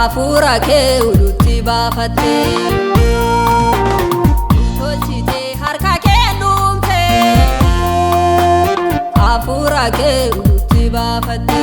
Afura kee ulutti baafatte tolchite harka kee nuumte Afura kee ulutti baafatte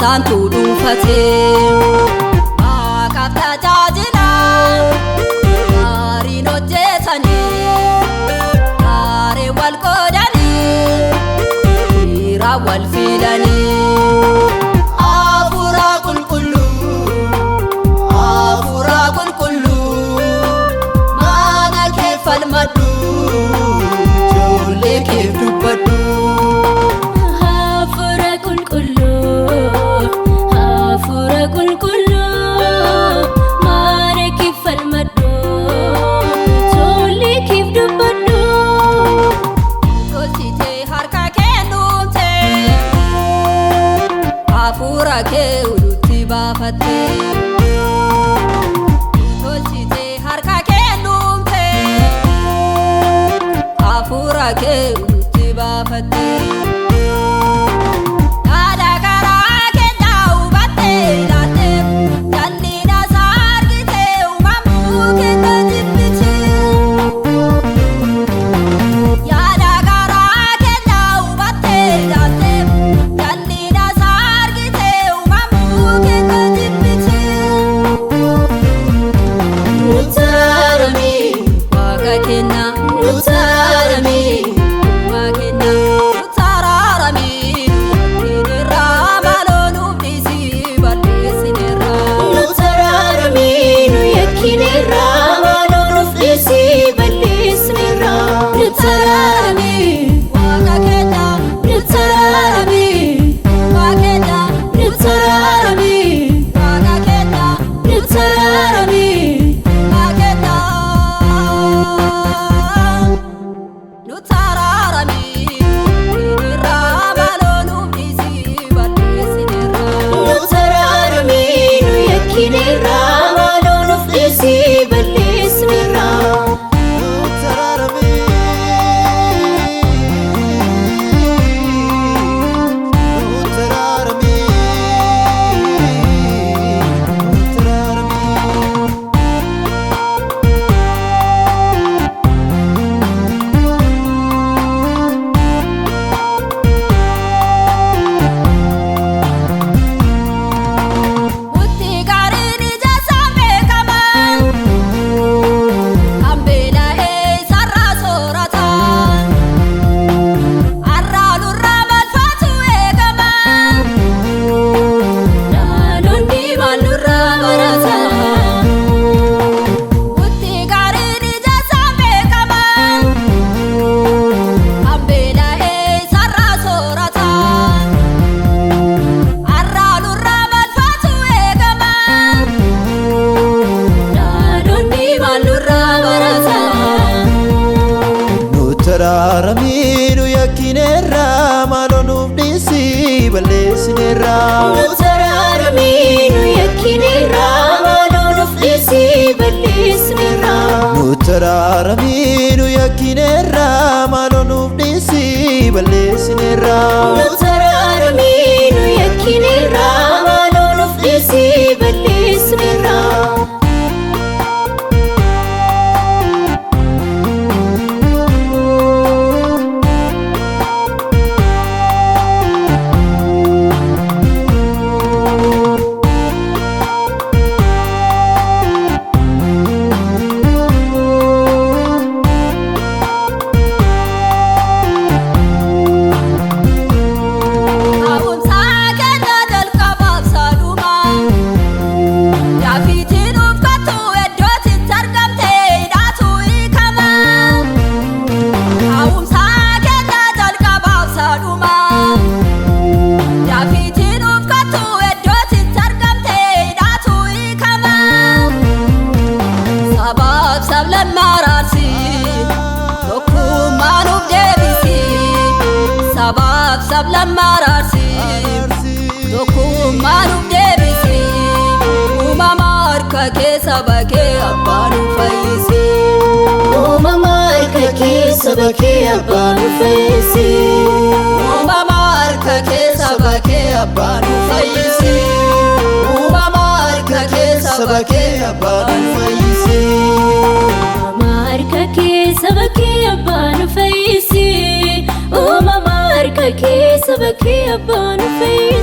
Santu dufate Akaf tajajila Marino jesani Are wal kodani Ira wal filani Afura kulkullu Afura kulkullu Mana kefal madu Jole kef dubbadu Afura kee ulutti baafatte tolchite harka kee nuumte Afura kee ulutti baafatte Nutarami, Magina, Nutara. balleessineerra Nutararame nu yakkineerra maaloo nuuf dhiisii balleessineerra Nutararame nu yakkineerra maaloo nuuf dhiisii balleessineerra Nutararame nu yakkineerra maaloo nuuf dhiisii balleessineerra Sablam mararsi Dokuman ubdebisi Umamar kake sabake abbanu faisi Umamar kake sabake abbanu faisi Umamar kake sabake abbanu faisi Umamar kake sabake abbanu faisi Umamar kake sabake abbanu faisi Umamar kake sabake abbanu faisi